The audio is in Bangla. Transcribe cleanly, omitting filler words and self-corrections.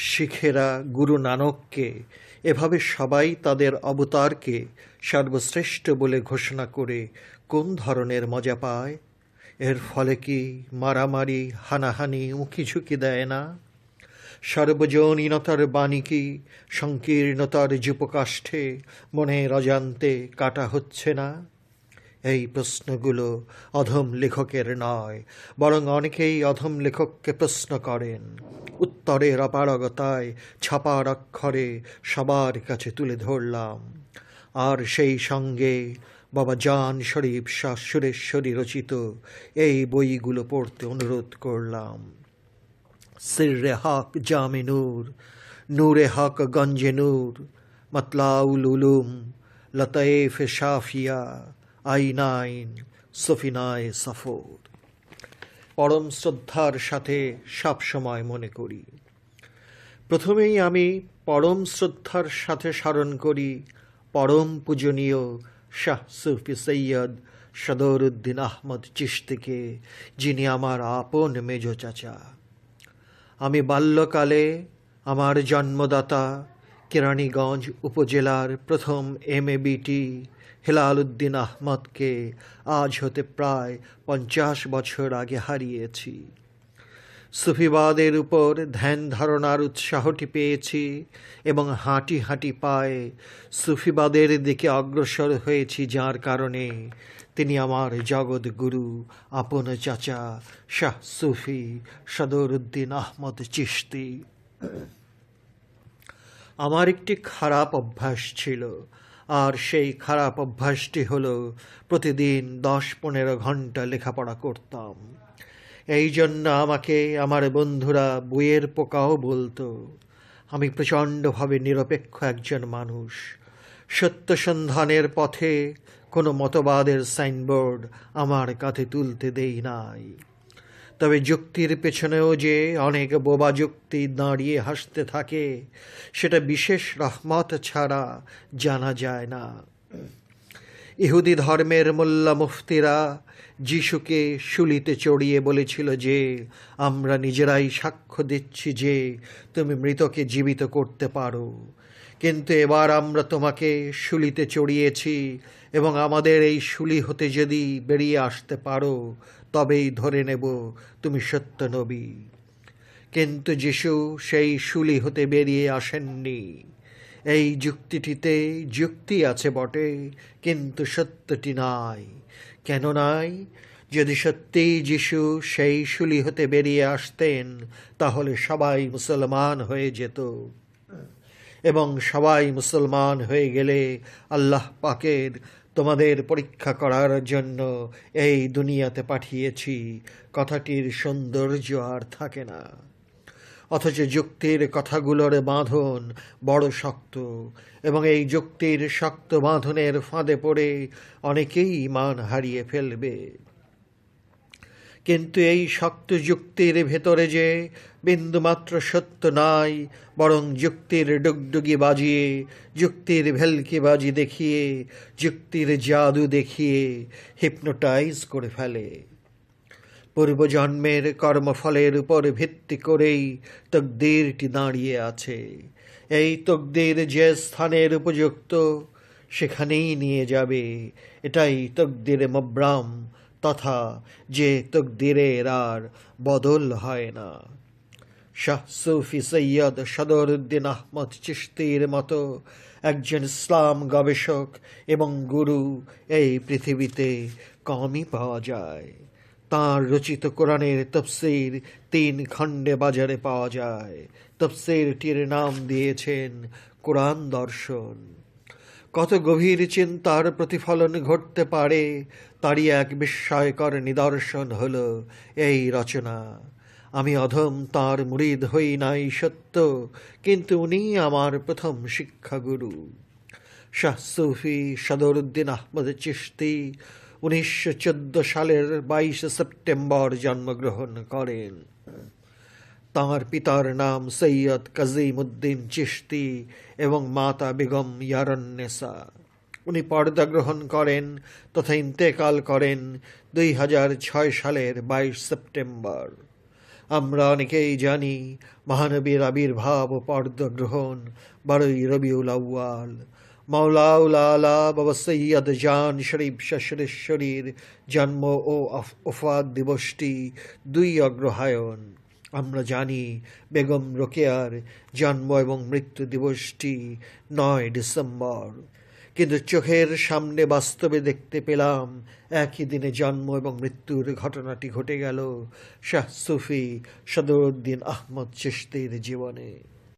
শিখেরা গুরু নানককে এভাবে সবাই তাদের অবতারকে সর্বশ্রেষ্ঠ বলে ঘোষণা করে কোন ধরনের মজা পায়? এর ফলে কি মারামারি, হানাহানি উঁকি ঝুঁকি দেয় না? সর্বজনীনতার বাণী কি সংকীর্ণতার যুপকাষ্ঠে মনের অজান্তে কাটা হচ্ছে না? এই প্রশ্নগুলো অধম লেখকের নয়, বরং অনেকেই অধম লেখককে প্রশ্ন করেন। উত্তরের অপারগতায় ছাপার অক্ষরে সবার কাছে তুলে ধরলাম। আর সেই সঙ্গে বাবা জান শরীফ শাহ সুরেশ্বরী রচিত এই বইগুলো পড়তে অনুরোধ করলাম। সিররে হক জামে নূর, নূরে হক গঞ্জে নূর, মতলাউল উলুম, লতায়েফ শাফিয়া, আইনাইন, সফিনায় সফর। পরম শ্রদ্ধার সাথে সবসময় মনে করি। প্রথমেই আমি পরম শ্রদ্ধার সাথে স্মরণ করি পরম পূজনীয় শাহ সুফি সৈয়দ সদরুদ্দিন আহমদ চিশতিকে, যিনি আমার আপন মেজ চাচা। আমি বাল্যকালে আমার জন্মদাতা কেরানীগঞ্জ উপজেলার প্রথম MABT হেলাল উদ্দিন আহমদকে আজ হতে প্রায় 50 বছর আগে হারিয়েছি। সুফিবাদের উপর ধ্যান ধারণার উৎসাহটি পেয়েছি এবং হাঁটি হাঁটি পায়ে সুফিবাদের দিকে অগ্রসর হয়েছি, যার কারণে তিনি আমার জগৎগুরু, আপন চাচা শাহ সুফি সদরুদ্দিন আহমদ চিশতি। আমার একটি খারাপ অভ্যাস ছিল, আর সেই খারাপ অভ্যাসটি হলো প্রতিদিন 10-15 ঘন্টা লেখাপড়া করতাম। এই জন্য আমাকে আমার বন্ধুরা বইয়ের পোকাও বলতো। আমি প্রচণ্ডভাবে নিরপেক্ষ একজন মানুষ। সত্য সন্ধানের পথে কোনো মতবাদের সাইনবোর্ড আমার কাঁধে তুলতে দেই নাই। তবে যুক্তির পেছনেও যে অনেক বোবা যুক্তি দাঁড়িয়ে হাসতে থাকে, সেটা বিশেষ রহমত ছাড়া জানা যায় না। ইহুদি ধর্মের মোল্লা মুফতিরা যিশুকে শুলিতে চড়িয়ে বলেছিল যে, আমরা নিজেরাই সাক্ষ্য দিচ্ছি যে তুমি মৃতকে জীবিত করতে পারো, কিন্তু এবার আমরা তোমাকে শুলিতে চড়িয়েছি এবং আমাদের এই শুলি হতে যদি বেরিয়ে আসতে পারো তবেই ধরে নেব তুমি সত্য নবী। কিন্তু যিশু সেই শুলি হতে বেরিয়ে আসেননি। এই যুক্তিটিতে যুক্তি আছে বটে, কিন্তু সত্যটি নাই। কেন নাই? যদি সত্যিই যিশু সেই শুলি হতে বেরিয়ে আসতেন, তাহলে সবাই মুসলমান হয়ে যেত, এবং সবাই মুসলমান হয়ে গেলে আল্লাহ পাকের তোমাদের পরীক্ষা করার জন্য এই দুনিয়াতে পাঠিয়েছি কথাটির সৌন্দর্য আর থাকে না। অথচ যুক্তির কথাগুলোর বাঁধন বড় শক্ত, এবং এই যুক্তির শক্ত বাঁধনের ফাঁদে পড়ে অনেকেই ঈমান হারিয়ে ফেলবে। কিন্তু এই শক্ত যুক্তির ভেতরে যে বিন্দুমাত্র সত্য নাই, বরং যুক্তির ডুগডুগি বাজিয়ে, যুক্তির ভেলকিবাজি দেখিয়ে, যুক্তির জাদু দেখিয়ে হিপনোটাইজ করে ফেলে। পূর্বজন্মের কর্মফলের উপর ভিত্তি করেই তকদিরটি দাঁড়িয়ে আছে। এই তকদির যে স্থানের উপযুক্ত, সেখানেই নিয়ে যাবে। এটাই তকদিরে মবরাম, তথা যে তকদিরের আর বদল হয় না। শাহ সুফি সৈয়দ সদরুদ্দিন আহমদ চিশতির মতো একজন ইসলাম গবেষক এবং গুরু এই পৃথিবীতে কমই পাওয়া যায়। তাঁর রচিত কোরআনের তফসির 3 খণ্ডে বাজারে পাওয়া যায়। তফসিরটির নাম দিয়েছেন কোরআন দর্শন। কত গভীর চিন্তার প্রতিফলন ঘটতে পারে, তারই এক বিস্ময়কর নিদর্শন হল এই রচনা। আমি অধম তাঁর মুরিদ হই নাই সত্য, কিন্তু উনি আমার প্রথম শিক্ষাগুরু। শাহ সুফি সদরুদ্দিন আহমদ চিশতি 1914 সালের 22 সেপ্টেম্বর জন্মগ্রহণ করেন। তাঁর পিতার নাম সৈয়দ কাজিমউদ্দিন চিশতি এবং মাতা বেগম ইয়ারুন্নেসা। উনি পর্দা গ্রহণ করেন তথা ইন্তেকাল করেন 2006 সালের 22 সেপ্টেম্বর। আমরা অনেকেই জানি মহানবীর আবির্ভাব ও পর্দগ্রহণ 12ই রবিউল আউয়াল। মাওলাউল আলা বাবা সৈয়দ জান শরীফ শ্বশুরেশ্বরীর জন্ম ও ওফাত দিবসটি 2 অগ্রহায়ণ। আমরা জানি বেগম রোকেয়ার জন্ম এবং মৃত্যু দিবসটি 9 ডিসেম্বর। কিন্তু চোখের সামনে বাস্তবে দেখতে পেলাম একই দিনে জন্ম এবং মৃত্যুর ঘটনাটি ঘটে গেল শাহ সুফি সদরুদ্দিন আহমদ চিশতির জীবনে।